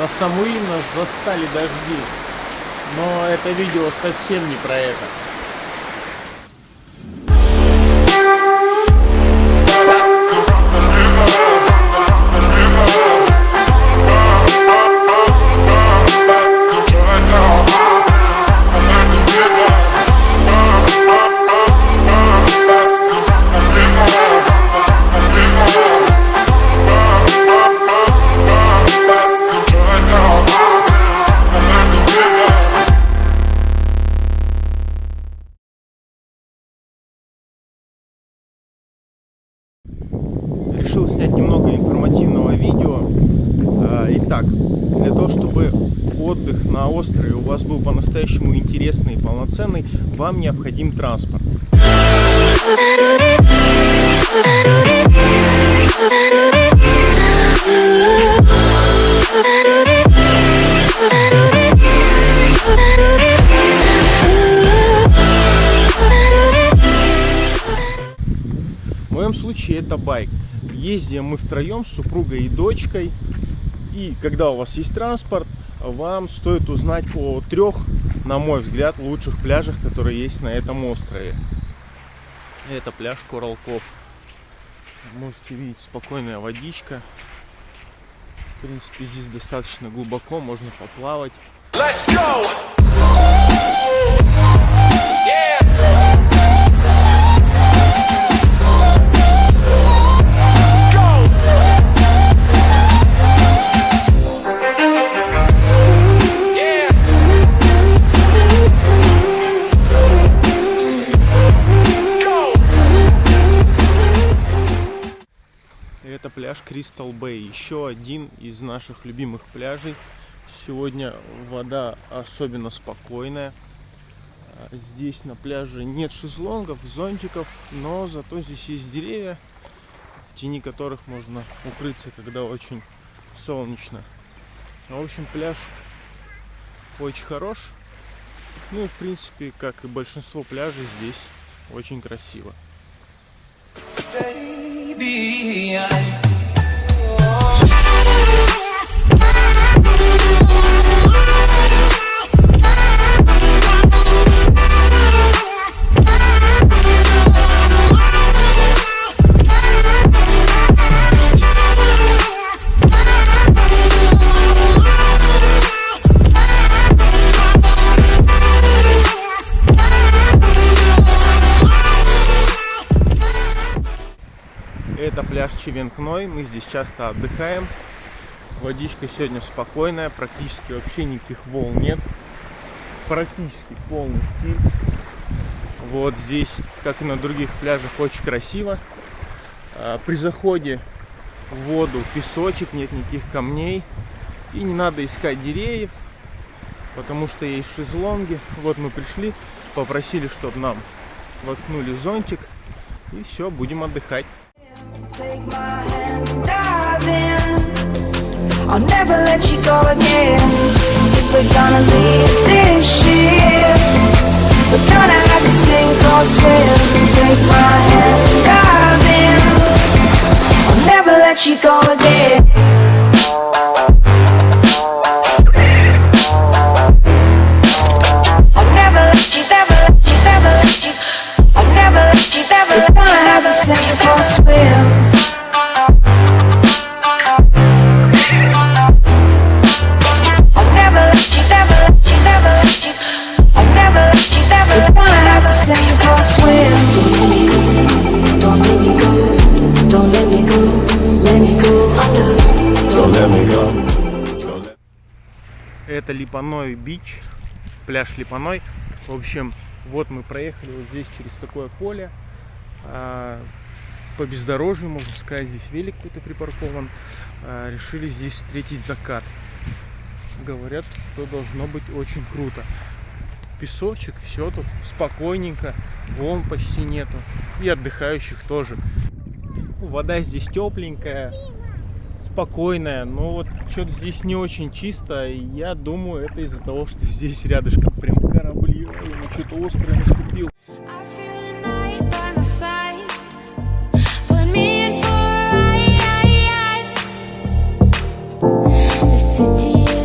На Самуи нас застали дожди, но это видео совсем не про это. Решил снять немного информативного видео. Итак, для того, чтобы отдых на острове у вас был по-настоящему интересный и полноценный, вам необходим транспорт. В моем случае это байк. Ездим мы втроем с супругой и дочкой. И когда у вас есть транспорт, вам стоит узнать о 3, на мой взгляд, лучших пляжах, которые есть на этом острове. Это пляж Coral Cove. Можете видеть, спокойная водичка. В принципе, здесь достаточно глубоко, можно поплавать. Let's go! Это пляж Crystal Bay, еще один из наших любимых пляжей. Сегодня вода особенно спокойная. Здесь на пляже нет шезлонгов, зонтиков, но зато здесь есть деревья, в тени которых можно укрыться, когда очень солнечно. В общем, пляж очень хорош. Ну и в принципе, как и большинство пляжей, здесь очень красиво. Это пляж Чевенкной, мы здесь часто отдыхаем. Водичка сегодня спокойная, практически вообще никаких волн нет. Практически полный штиль. Вот здесь, как и на других пляжах, очень красиво. При заходе в воду песочек, нет никаких камней. И не надо искать деревьев, потому что есть шезлонги. Вот мы пришли, попросили, чтобы нам воткнули зонтик. И все, будем отдыхать. Take my hand, dive in. I'll never let you go again. If we're gonna leave this ship, we're gonna have to sink or swim. Take my hand, dive in. I'll never let you go again. I'll never let you, never let you, never let you. I'll never let you, never let you. We're gonna have to sink or swim. Это Липаной бич, пляж Липаной. В общем, вот мы проехали вот здесь через такое поле. По бездорожью, можно сказать, здесь велик какой-то припаркован. Решили здесь встретить закат. Говорят, что должно быть очень круто. Песочек, все тут спокойненько, волн почти нету. И отдыхающих тоже. Вода здесь тепленькая, спокойная, но вот что-то здесь не очень чисто. И я думаю, это из-за того, что здесь рядышком прям корабли. Ой, что-то острое наступил. City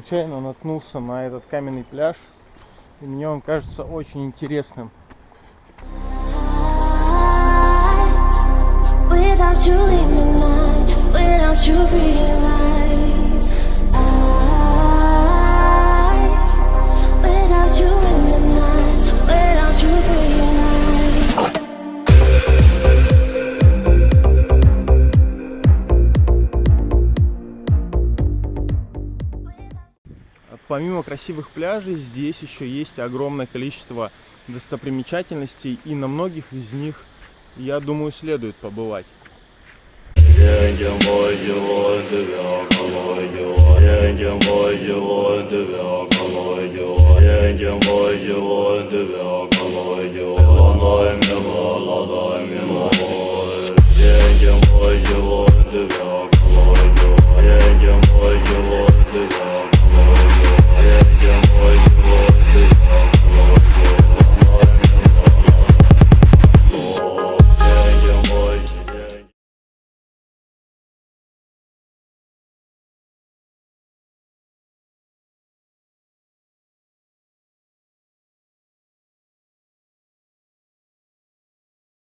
случайно наткнулся на этот каменный пляж, и мне он кажется очень интересным. Without you in the night, without you being right, without you in the night, without you being right. Помимо красивых пляжей, здесь еще есть огромное количество достопримечательностей, и на многих из них, я думаю, следует побывать. Yeah.